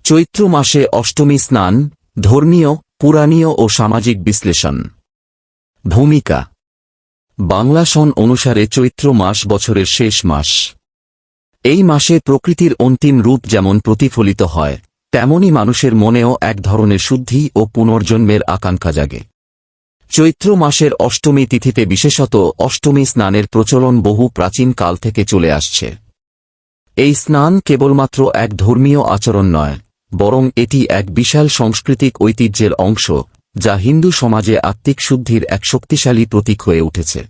চৈত্র মাসে অষ্টমী স্নান, ধর্মীয়, পুরাণীয় ও সামাজিক বিশ্লেষণ। ভূমিকা। বাংলা সন অনুসারে চৈত্র মাস বছরের শেষ মাস। এই মাসে প্রকৃতির অন্তিম রূপ যেমন প্রতিফলিত হয়, তেমনি মানুষের মনেও এক ধরনের শুদ্ধি ও পুনর্জন্মের আকাঙ্ক্ষা জাগে। চৈত্র মাসের অষ্টমী তিথিতে বিশেষত অষ্টমী স্নানের প্রচলন বহু প্রাচীন কাল থেকে চলে আসছে। এই স্নান কেবলমাত্র এক ধর্মীয় আচরণ নয়, বরং এটি এক বিশাল সাংস্কৃতিক ঐতিহ্যের অংশ, যা হিন্দু সমাজে আত্মিক শুদ্ধির এক শক্তিশালী প্রতীক হয়ে উঠেছে।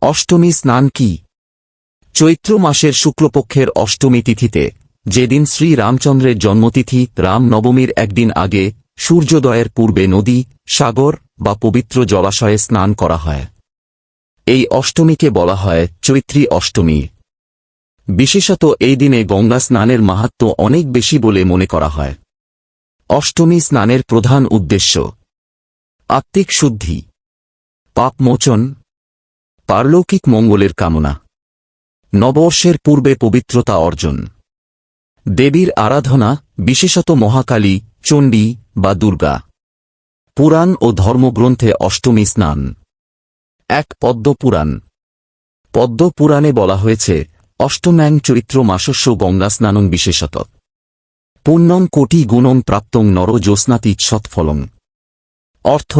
অষ্টমী স্নান কি? চৈত্র মাসের শুক্লপক্ষের অষ্টমী তিথিতে, যেদিন শ্রী রামচন্দ্রের জন্মতিথি, রাম নবমীর একদিন আগে, সূর্যোদয়ের পূর্বে নদী, সাগর বা পবিত্র জলাশয়ে স্নান করা হয়। এই অষ্টমীকে বলা হয় চৈত্রী অষ্টমী। বিশেষত এই দিনে গঙ্গা স্নানের মাহাত্ম্য অনেক বেশি বলে মনে করা হয়। অষ্টমী স্নানের প্রধান উদ্দেশ্য: আত্মিক শুদ্ধি, পাপমোচন, পারলৌকিক মঙ্গলের কামনা, নববর্ষের পূর্বে পবিত্রতা অর্জন, দেবীর আরাধনা, বিশেষত মহাকালী, চণ্ডী বা দুর্গা। পুরাণ ও ধর্মগ্রন্থে অষ্টমী স্নান। এক পদ্ম পুরাণ। পদ্ম পুরাণে বলা হয়েছে, অষ্টম্যাং চৈত্র মাসস্য গঙ্গা স্নানং বিশেষত পুণ্যং কোটি গুণং প্রাপ্তং নর জ্যোৎস্নাতি সৎফলং। অর্থ: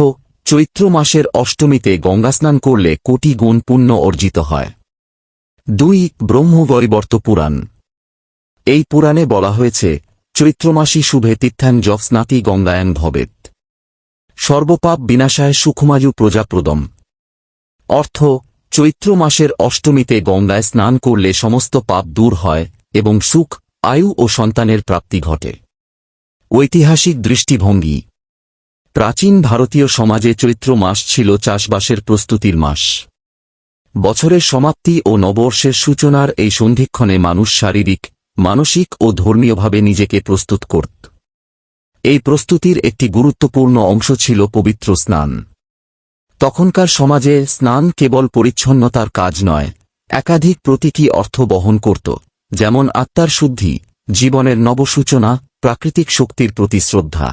চৈত্র মাসের অষ্টমীতে গঙ্গাস্নান করলে কোটি গুণ পুণ্য অর্জিত হয়। ২. ব্রহ্মবৈবর্ত পুরাণ। এই পুরাণে বলা হয়েছে, চৈত্রমাসী শুভে তীর্থাং স্নাতি গঙ্গায়াং ভবেৎ সর্বপাপ বিনাশায় সুখমায়ু প্রজাপ্রদম। অর্থ: চৈত্র মাসের অষ্টমীতে গঙ্গায় স্নান করলে সমস্ত পাপ দূর হয় এবং সুখ, আয়ু ও সন্তানের প্রাপ্তি ঘটে। ঐতিহাসিক দৃষ্টিভঙ্গি। প্রাচীন ভারতীয় সমাজে চৈত্র মাস ছিল চাষবাসের প্রস্তুতির মাস। বছরের সমাপ্তি ও নববর্ষের সূচনার এই সন্ধিক্ষণে মানুষ শারীরিক, মানসিক ও ধর্মীয়ভাবে নিজেকে প্রস্তুত করত। এই প্রস্তুতির একটি গুরুত্বপূর্ণ অংশ ছিল পবিত্র স্নান। তখনকার সমাজে স্নান কেবল পরিচ্ছন্নতার কাজ নয়, একাধিক প্রতীকী অর্থ বহন করত, যেমন আত্মার শুদ্ধি, জীবনের নবসূচনা, প্রাকৃতিক শক্তির প্রতি শ্রদ্ধা।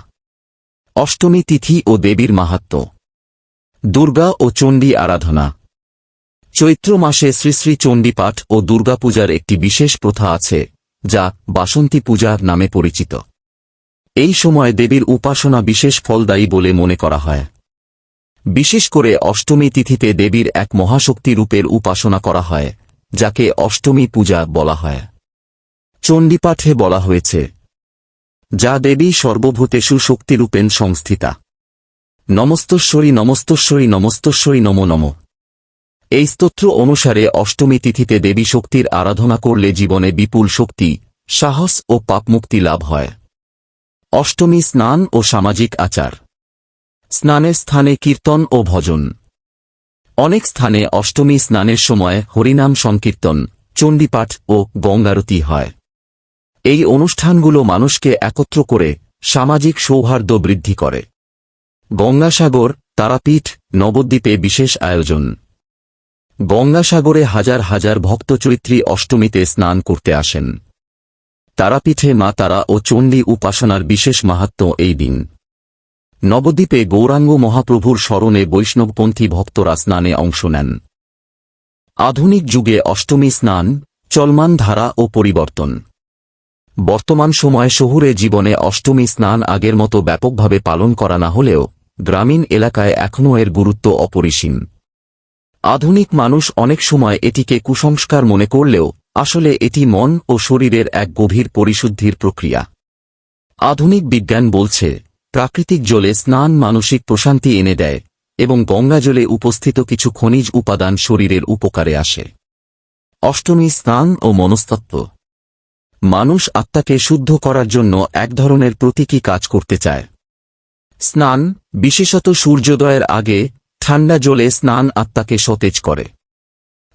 অষ্টমী তিথি ও দেবীর মাহাত্ম্য। দুর্গা ও চণ্ডী আরাধনা। চৈত্র মাসে শ্রী শ্রী চণ্ডী পাঠ ও দুর্গাপূজার একটি বিশেষ প্রথা আছে, যা বাসন্তী পূজা নামে পরিচিত। এই সময় দেবীর উপাসনা বিশেষ ফলদায়ী বলে মনে করা হয়। বিশেষ করে অষ্টমী তিথিতে দেবীর এক মহাশক্তি রূপের উপাসনা করা হয়, যাকে অষ্টমী পূজা বলা হয়। চণ্ডীপাঠে বলা হয়েছে, যা দেবী সর্বভূতেষু শক্তিরূপেণ সংস্থিতা নমস্তস্বরী নমস্তস্বরী নমস্তস্বরী নমো নমঃ। এই স্তোত্র অনুসারে অষ্টমী তিথিতে দেবী শক্তির আরাধনা করলে জীবনে বিপুল শক্তি, সাহস ও পাপমুক্তি লাভ হয়। অষ্টমী স্নান ও সামাজিক আচার। স্নানের স্থানে কীর্তন ও ভজন। অনেক স্থানে অষ্টমী স্নানের সময় হরিনাম সংকীর্তন, চণ্ডীপাঠ ও গঙ্গারতি হয়। এই অনুষ্ঠানগুলো মানুষকে একত্র করে সামাজিক সৌহার্দ্য বৃদ্ধি করে। গঙ্গাসাগর, তারাপীঠ, নবদ্বীপে বিশেষ আয়োজন। গঙ্গাসাগরে হাজার হাজার ভক্ত চৈত্রী অষ্টমীতে স্নান করতে আসেন। তারাপীঠে মা তারা ও চণ্ডী উপাসনার বিশেষ মাহাত্ম্য এই দিন। নবদ্বীপে গৌরাঙ্গ মহাপ্রভুর স্মরণে বৈষ্ণবপন্থী ভক্তরা স্নানে অংশ নেন। আধুনিক যুগে অষ্টমী স্নান, চলমান ধারা ও পরিবর্তন। বর্তমান সময়ে শহুরে জীবনে অষ্টমী স্নান আগের মতো ব্যাপকভাবে পালন করা না হলেও, গ্রামীণ এলাকায় এখনও এর গুরুত্ব অপরিসীম। আধুনিক মানুষ অনেক সময় এটিকে কুসংস্কার মনে করলেও, আসলে এটি মন ও শরীরের এক গভীর পরিশুদ্ধির প্রক্রিয়া। আধুনিক বিজ্ঞান বলছে, প্রাকৃতিক জলে স্নান মানসিক প্রশান্তি এনে দেয় এবং গঙ্গা জলে উপস্থিত কিছু খনিজ উপাদান শরীরের উপকারে আসে। অষ্টমী স্নান ও মনস্তত্ত্ব। মানুষ আত্মাকে শুদ্ধ করার জন্য এক ধরনের প্রতীকী কাজ করতে চায়। স্নান, বিশেষত সূর্যোদয়ের আগে ঠান্ডা জলে স্নান আত্মাকে সতেজ করে।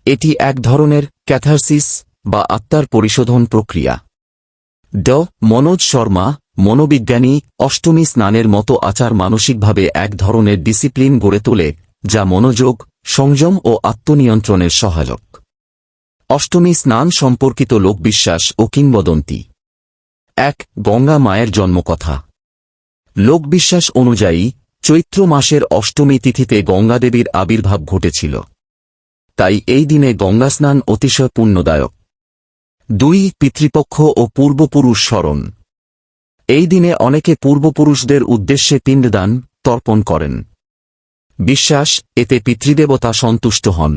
এটি এক ধরনের ক্যাথারসিস বা আত্মার পরিশোধন প্রক্রিয়া। মনোজ শর্মা, মনোবিজ্ঞানী, অষ্টমী স্নানের মতো আচার মানসিকভাবে এক ধরনের ডিসিপ্লিন গড়ে তোলে, যা মনোযোগ, সংযম ও আত্মনিয়ন্ত্রণের সহায়ক। অষ্টমী স্নান সম্পর্কিত লোকবিশ্বাস ও কিংবদন্তি। এক গঙ্গা মায়ের জন্মকথা। লোকবিশ্বাস অনুযায়ী চৈত্র মাসের অষ্টমী তিথিতে গঙ্গাদেবীর আবির্ভাব ঘটেছিল। তাই এই দিনে গঙ্গাস্নান অতিশয় পুণ্যদায়ক। ২ পিতৃপক্ষ ও পূর্বপুরুষ স্মরণ। এই দিনে অনেকে পূর্বপুরুষদের উদ্দেশ্যে পিণ্ডদান তর্পণ করেন। বিশ্বাস, এতে পিতৃদেবতা সন্তুষ্ট হন।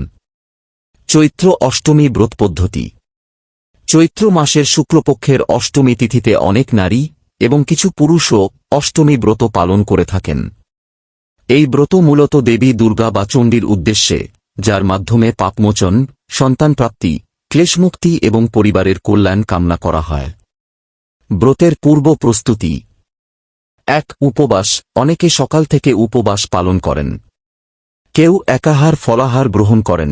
চৈত্র অষ্টমী ব্রত পদ্ধতি। চৈত্র মাসের শুক্লপক্ষের অষ্টমী তিথিতে অনেক নারী এবং কিছু পুরুষও অষ্টমী ব্রত পালন করে থাকেন। এই ব্রত মূলত দেবী দুর্গা বা চণ্ডীর উদ্দেশ্যে, যার মাধ্যমে পাপমোচন, সন্তানপ্রাপ্তি, ক্লেশমুক্তি এবং পরিবারের কল্যাণ কামনা করা হয়। ব্রতের পূর্ব প্রস্তুতি। ১ উপবাস। অনেকে সকাল থেকে উপবাস পালন করেন। কেউ একাহার ফলাহার গ্রহণ করেন।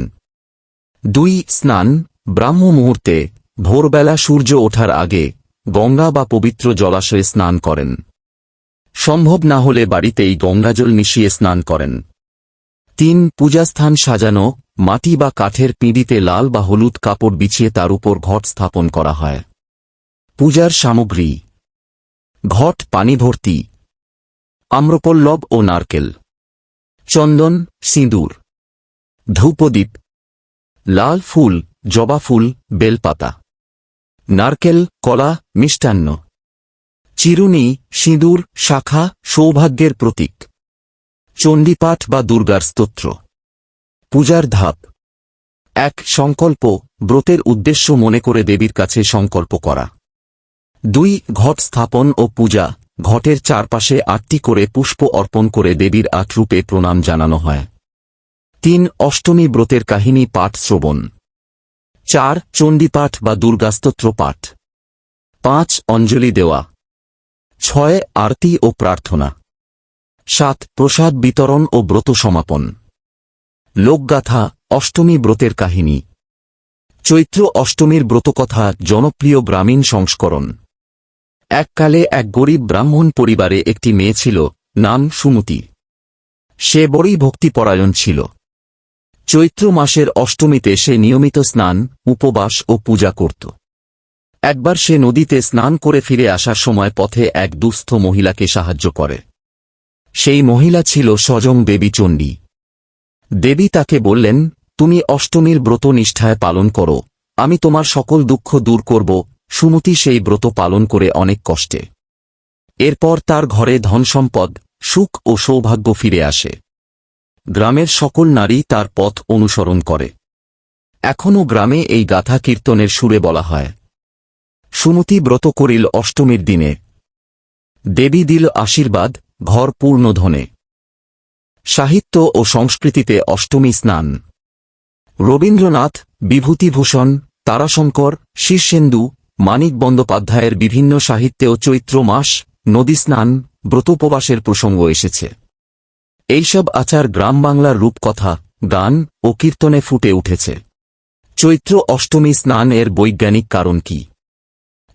২ স্নান। ব্রাহ্ম মুহূর্তে ভোরবেলা সূর্য ওঠার আগে গঙ্গা বা পবিত্র জলাশয়ে স্নান করেন। সম্ভব না হলে বাড়িতেই গঙ্গাজল মিশিয়ে স্নান করেন। ৩ পূজাস্থান সাজানো। মাটি বা কাঠের পিঁড়িতে লাল বা হলুদ কাপড় বিছিয়ে তার উপর ঘট স্থাপন করা হয়। পূজার সামগ্রী: ঘট পানি ভর্তি, আম্রপল্লব ও নারকেল, চন্দন, সিঁদুর, ধূপদীপ, লাল ফুল, জবা ফুল, বেলপাতা, নারকেল, কলা, মিষ্টান্ন, চিরুনি, সিঁদুর, শাখা, সৌভাগ্যের প্রতীক, চণ্ডীপাঠ বা দুর্গার স্তোত্র। পূজার ধাপ: ১ সংকল্প। ব্রতের উদ্দেশ্য মনে করে দেবীর কাছে সংকল্প করা। ২ ঘট স্থাপন ও পূজা। ঘটের চারপাশে ৮টি করে পুষ্প অর্পণ করে দেবীর ৮ রূপে প্রণাম জানানো হয়। ৩ অষ্টমী ব্রতের কাহিনী পাঠ শ্রবণ। ৪ চণ্ডীপাঠ বা দুর্গাস্তোত্র পাঠ। ৫ অঞ্জলি দেওয়া। ৬ আরতি ও প্রার্থনা। ৭ প্রসাদ বিতরণ ও ব্রত সমাপন। লোকগাথা: অষ্টমী ব্রতের কাহিনী। চৈত্র অষ্টমীর ব্রতকথা জনপ্রিয় গ্রামীণ সংস্করণ। এককালে এক গরিব ব্রাহ্মণ পরিবারে একটি মেয়ে ছিল, নাম সুমতি। সে বড়ই ভক্তিপরায়ণ ছিল। চৈত্র মাসের অষ্টমীতে সে নিয়মিত স্নান, উপবাস ও পূজা করত। একবার সে নদীতে স্নান করে ফিরে আসার সময় পথে এক দুস্থ মহিলাকে সাহায্য করে। সেই মহিলা ছিল স্বয়ং দেবী চণ্ডী। দেবী তাকে বললেন, তুমি অষ্টমীর ব্রত নিষ্ঠায় পালন করো, আমি তোমার সকল দুঃখ দূর করব। সুমতি সেই ব্রত পালন করে অনেক কষ্টে। এরপর তার ঘরে ধনসম্পদ, সুখ ও সৌভাগ্য ফিরে আসে। গ্রামের সকল নারী তার পথ অনুসরণ করে। এখনও গ্রামে এই গাথা কীর্তনের সুরে বলা হয়। সুমতি ব্রত করিল অষ্টমীর দিনে, দেবী দিল আশীর্বাদ, ঘর পূর্ণ ধনে। সাহিত্য ও সংস্কৃতিতে অষ্টমী স্নান। রবীন্দ্রনাথ, বিভূতিভূষণ, তারাশঙ্কর, শীর্ষেন্দু, মানিক বন্দ্যোপাধ্যায়ের বিভিন্ন সাহিত্যেও চৈত্র মাস, নদী স্নান, ব্রতোপবাসের প্রসঙ্গ এসেছে। এইসব আচার গ্রাম বাংলার রূপকথা, গান ও কীর্তনে ফুটে উঠেছে। চৈত্র অষ্টমী স্নান এর বৈজ্ঞানিক কারণ কি?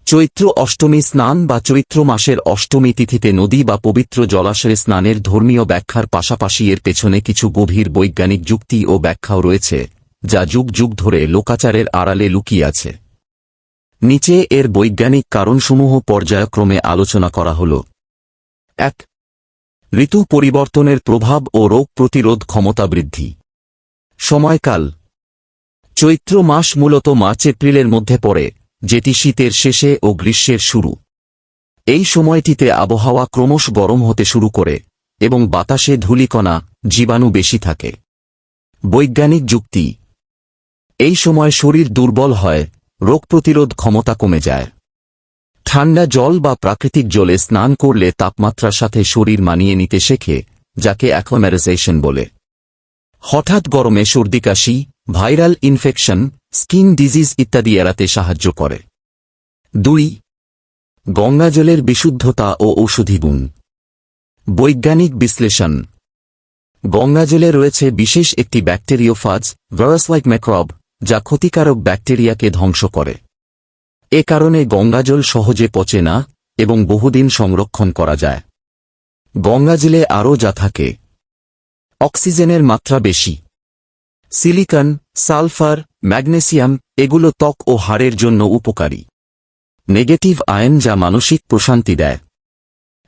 চৈত্র অষ্টমী স্নান বা চৈত্র মাসের অষ্টমী তিথিতে নদী বা পবিত্র জলাশয়ে স্নানের ধর্মীয় ব্যাখ্যার পাশাপাশি এর পেছনে কিছু গভীর বৈজ্ঞানিক যুক্তি ও ব্যাখ্যাও রয়েছে, যা যুগ যুগ ধরে লোকাচারের আড়ালে লুকিয়ে আছে। নিচে এর বৈজ্ঞানিক কারণসমূহ পর্যায়ক্রমে আলোচনা করা হল। ১ ঋতু পরিবর্তনের প্রভাব ও রোগ প্রতিরোধ ক্ষমতা বৃদ্ধি। সময়কাল: চৈত্র মাস মূলত মার্চ-এপ্রিলের মধ্যে পড়ে, যেটি শীতের শেষে ও গ্রীষ্মের শুরু। এই সময়টিতে আবহাওয়া ক্রমশ গরম হতে শুরু করে এবং বাতাসে ধূলিকণা, জীবাণু বেশি থাকে। বৈজ্ঞানিক যুক্তি: এই সময় শরীর দুর্বল হয়, রোগ প্রতিরোধ ক্ষমতা কমে যায়। ঠান্ডা জল বা প্রাকৃতিক জলে স্নান করলে তাপমাত্রার সাথে শরীর মানিয়ে নিতে শেখে, যাকে অ্যাক্লিম্যাটাইজেশন বলে। হঠাৎ গরমে সর্দি-কাশি, ভাইরাল ইনফেকশন, স্কিন ডিজিজ ইত্যাদি এড়াতে সাহায্য করে। ২ গঙ্গাজলের বিশুদ্ধতা ও ঔষধি গুণ। বৈজ্ঞানিক বিশ্লেষণ: গঙ্গাজলে রয়েছে বিশেষ একটি ব্যাকটেরিওফাজ, ভাইরাস-লাইক মিক্রোব, যা ক্ষতিকারক ব্যাকটেরিয়াকে ধ্বংস করে। এ কারণে গঙ্গাজল সহজে পচে না এবং বহুদিন সংরক্ষণ করা যায়। গঙ্গাজলে আরও যা থাকে: অক্সিজেনের মাত্রা বেশি, সিলিকন, সালফার, ম্যাগনেসিয়াম, এগুলো ত্বক ও হাড়ের জন্য উপকারী। নেগেটিভ আয়ন যা মানসিক প্রশান্তি দেয়।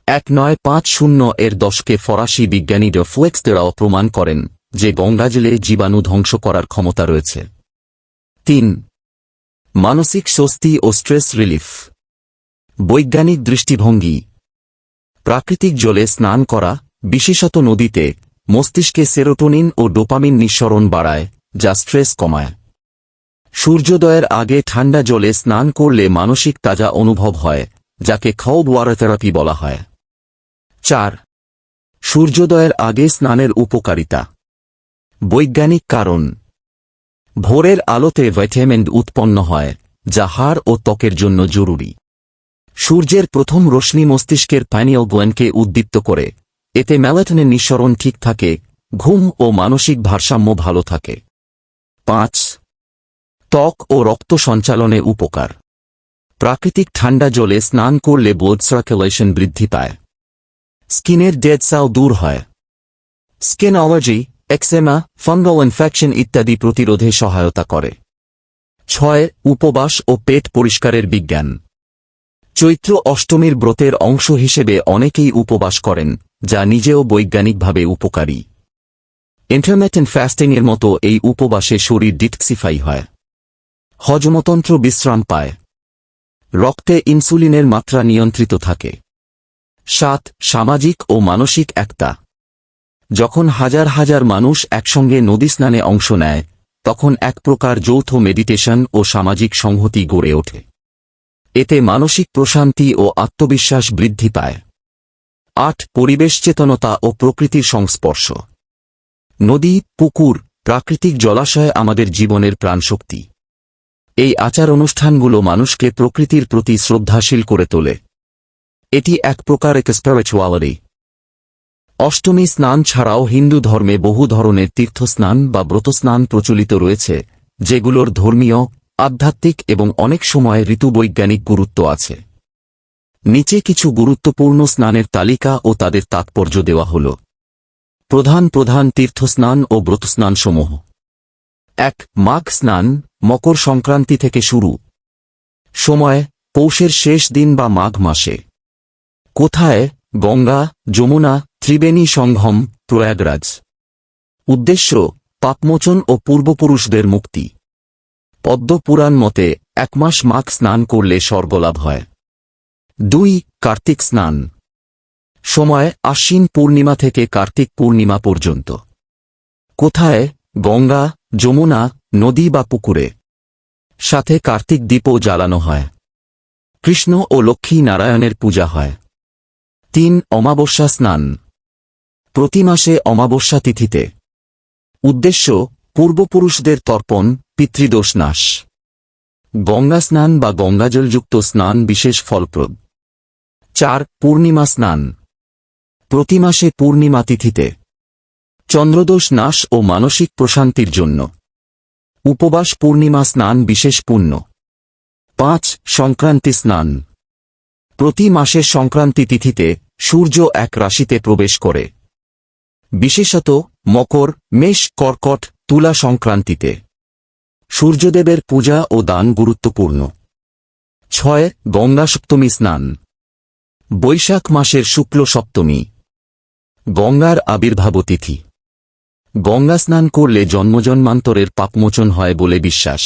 1950 এর দশকে ফরাসি বিজ্ঞানী ডে ফ্লেক্সটেরাও প্রমাণ করেন যে গঙ্গাজলে জীবাণু ধ্বংস করার ক্ষমতা রয়েছে। 3. মানসিক স্বস্তি ও স্ট্রেস রিলিফ। বৈজ্ঞানিক দৃষ্টিভঙ্গি। প্রাকৃতিক জলে স্নান করা, বিশেষত নদীতে, মস্তিষ্কে সেরোটোনিন ও ডোপামিন নিঃসরণ বাড়ায়, যা স্ট্রেস কমায়। সূর্যোদয়ের আগে ঠান্ডা জলে স্নান করলে মানসিক তাজা অনুভব হয়, যাকে কোল্ড ওয়াটার থেরাপি বলা হয়। 4. সূর্যোদয়ের আগে স্নানের উপকারিতা। বৈজ্ঞানিক কারণ। ভোরের আলোতে ভিটামিন উৎপন্ন হয়, যা হাড় ও ত্বকের জন্য জরুরি। সূর্যের প্রথম রশ্মি মস্তিষ্কের পাইনিয়াল গ্ল্যান্ডকে উদ্দীপ্ত করে, এতে মেলাটোনিন নিঃসরণ ঠিক থাকে, ঘুম ও মানসিক ভারসাম্য ভালো থাকে। 5. ত্বক ও রক্ত সঞ্চালনে উপকার। প্রাকৃতিক ঠান্ডা জলে স্নান করলে ব্লাড সার্কুলেশন বৃদ্ধি পায়। স্কিনের ডেড সেল দূর হয়। স্কিন অ্যালার্জি, এক্সেমা, ফাঙ্গাল ইনফেকশন ইত্যাদি প্রতিরোধে সহায়তা করে। 6. উপবাস ও পেট পরিষ্কারের বিজ্ঞান। চৈত্র অষ্টমীর ব্রতের অংশ হিসেবে অনেকেই উপবাস করেন, যা নিজেও বৈজ্ঞানিকভাবে উপকারী। ইন্টারমিটেন্ট ফাস্টিং এর মতো এই উপবাসে শরীর ডিটক্সিফাই হয়। হজমতন্ত্র বিশ্রাম পায়। রক্তে ইনসুলিনের মাত্রা নিয়ন্ত্রিত থাকে। 7. সামাজিক ও মানসিক একতা। যখন হাজার হাজার মানুষ একসঙ্গে নদী স্নানে অংশ নেয়, তখন এক প্রকার যৌথ মেডিটেশন ও সামাজিক সংহতি গড়ে ওঠে। এতে মানসিক প্রশান্তি ও আত্মবিশ্বাস বৃদ্ধি পায়। 8. পরিবেশ চেতনতা ও প্রকৃতির সংস্পর্শ। নদী, পুকুর, প্রাকৃতিক জলাশয় আমাদের জীবনের প্রাণশক্তি। এই আচার অনুষ্ঠানগুলো মানুষকে প্রকৃতির প্রতি শ্রদ্ধাশীল করে তোলে। এটি এক প্রকার স্পিরিচুয়ালিটি। অষ্টমী স্নান ছাড়াও হিন্দু ধর্মে বহু ধরনের তীর্থস্নান বা ব্রতস্নান প্রচলিত রয়েছে, যেগুলোর ধর্মীয়, আধ্যাত্মিক এবং অনেক সময় ঋতুবৈজ্ঞানিক গুরুত্ব আছে। নিচে কিছু গুরুত্বপূর্ণ স্নানের তালিকা ও তাদের তাৎপর্য দেওয়া হল। প্রধান প্রধান তীর্থস্নান ও ব্রতস্নানসমূহ। 1. মাঘ স্নান, মকর সংক্রান্তি থেকে শুরু। সময়, পৌষের শেষ দিন বা মাঘ মাসে। কোথায়? গঙ্গা, যমুনা, ত্রিবেণী সঙ্গম, প্রয়াগরাজ। উদ্দেশ্য, পাপমোচন ও পূর্বপুরুষদের মুক্তি। পদ্ম পুরাণ মতে 1 মাস মাঘ স্নান করলে স্বর্গলাভ হয়। 2. কার্তিক স্নান। সময়, আশ্বিন পূর্ণিমা থেকে কার্তিক পূর্ণিমা পর্যন্ত। কোথায়? গঙ্গা, যমুনা, নদী বা পুকুরে। সাথে কার্তিক দ্বীপও জ্বালানো হয়। কৃষ্ণ ও লক্ষ্মী নারায়ণের পূজা হয়। 3. অমাবস্যা স্নান। প্রতি মাসে অমাবস্যা তিথিতে। উদ্দেশ্য, পূর্বপুরুষদের তর্পণ, পিতৃদোষ নাশ। গঙ্গা স্নান বা গঙ্গাজলযুক্ত স্নান বিশেষ ফলপ্রদ। 4. পূর্ণিমা স্নান। প্রতি মাসে পূর্ণিমা তিথিতে। চন্দ্রদোষ নাশ ও মানসিক প্রশান্তির জন্য। উপবাস পূর্ণিমা স্নান বিশেষ পুণ্য। 5. সংক্রান্তি স্নান। প্রতি মাসের সংক্রান্তি তিথিতে সূর্য এক রাশিতে প্রবেশ করে। বিশেষত মকর, মেষ, কর্কট, তুলা সংক্রান্তিতে। সূর্যদেবের পূজা ও দান গুরুত্বপূর্ণ। 6. গঙ্গা সপ্তমী স্নান। বৈশাখ মাসের শুক্ল সপ্তমী। গঙ্গার আবির্ভাব তিথি। গঙ্গা স্নান করলে জন্মজন্মান্তরের পাপমোচন হয় বলে বিশ্বাস।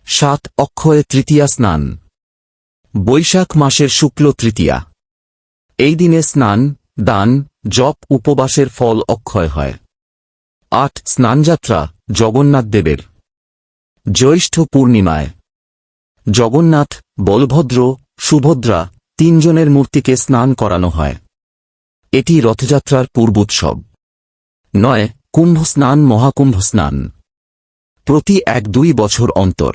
7. অক্ষয় তৃতীয়া স্নান। বৈশাখ মাসের শুক্ল তৃতীয়া। এই দিনে স্নান, দান, জপ, উপবাসের ফল অক্ষয় হয়। 8. স্নানযাত্রা, জগন্নাথ দেবের। জ্যৈষ্ঠ পূর্ণিমায় জগন্নাথ, বলভদ্র, সুভদ্রা 3 জনের মূর্তিকে স্নান করানো হয়। এটি রথযাত্রার পূর্বোৎসব। 9. কুম্ভ স্নান, মহাকুম্ভ স্নান। প্রতি 1-2 বছর অন্তর।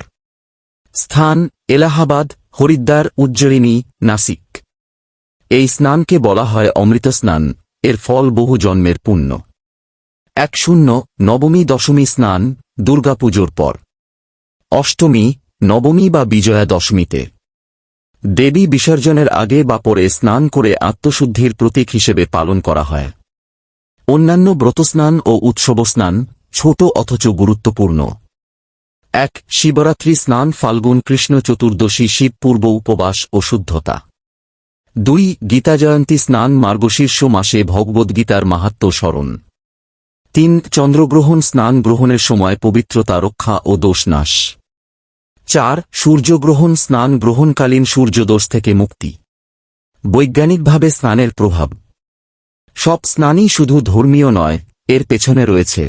স্থান, এলাহাবাদ, হরিদ্বার, উজ্জয়িনী, নাসিক। এই স্নানকে বলা হয় অমৃত স্নান, এর ফল বহু জন্মের পুণ্য। 10. নবমী দশমী স্নান, দুর্গাপুজোর পর। অষ্টমী, নবমী বা বিজয়া দশমীতে। দেবী বিসর্জনের আগে বা পরে স্নান করে আত্মশুদ্ধির প্রতীক হিসেবে পালন করা হয়। অন্যান্য ব্রতস্নান ও উৎসব স্নান ছোট অথচ গুরুত্বপূর্ণ। 1 শিবরাত্রি স্নান ফাল্গুন কৃষ্ণ চতুর্দশী শিব পূর্ব উপবাস ও শুদ্ধতা। 2 গীতা জয়ন্তী স্নান মার্গশীর্ষ মাসে ভগবদ্গীতার মাহাত্ম্য স্মরণ। 3 চন্দ্রগ্রহণ স্নান গ্রহণের সময় পবিত্রতা রক্ষা ও দোষ নাশ। 4 সূর্যগ্রহণ স্নান গ্রহণকালীন সূর্যদোষ থেকে মুক্তি। বৈজ্ঞানিকভাবে স্নানের প্রভাব। সব স্নানই শুধু ধর্মীয় নয়, এর পেছনে রয়েছে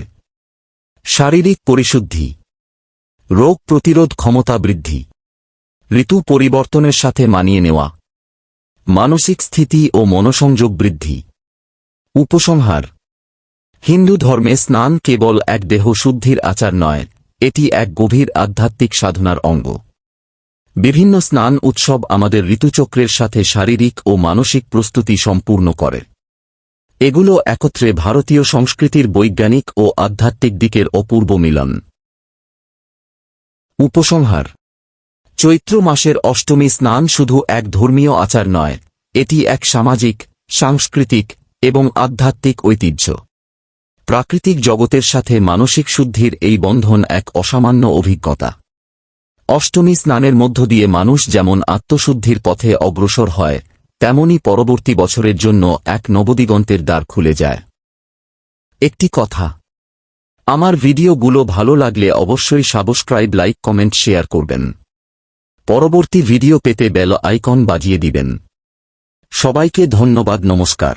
শারীরিক পরিশুদ্ধি, রোগ প্রতিরোধ ক্ষমতা বৃদ্ধি, ঋতু পরিবর্তনের সাথে মানিয়ে নেওয়া, মানসিক স্থিতি ও মনসংযোগ বৃদ্ধি। উপসংহার: হিন্দু ধর্মে স্নান কেবল এক দেহ শুদ্ধির আচার নয়, এটি এক গভীর আধ্যাত্মিক সাধনার অঙ্গ। বিভিন্ন স্নান উৎসব আমাদের ঋতুচক্রের সাথে শারীরিক ও মানসিক প্রস্তুতি সম্পূর্ণ করে। এগুলো একত্রে ভারতীয় সংস্কৃতির বৈজ্ঞানিক ও আধ্যাত্মিক দিকের অপূর্ব মিলন। উপসংহার: চৈত্র মাসের অষ্টমী স্নান শুধু এক ধর্মীয় আচার নয়, এটি এক সামাজিক, সাংস্কৃতিক এবং আধ্যাত্মিক ঐতিহ্য। প্রাকৃতিক জগতের সাথে মানসিক শুদ্ধির এই বন্ধন এক অসামান্য অভিজ্ঞতা। অষ্টমী স্নানের মধ্য দিয়ে মানুষ যেমন আত্মশুদ্ধির পথে অগ্রসর হয়, তেমনি পরবর্তী বছরের জন্য এক নবদিগন্তের দ্বার খুলে যায়। একটি কথা, আমার ভিডিওগুলো ভালো লাগলে অবশ্যই সাবস্ক্রাইব, লাইক, কমেন্ট, শেয়ার করবেন। পরবর্তী ভিডিও পেতে বেল আইকন বাজিয়ে দিবেন। সবাইকে ধন্যবাদ, নমস্কার।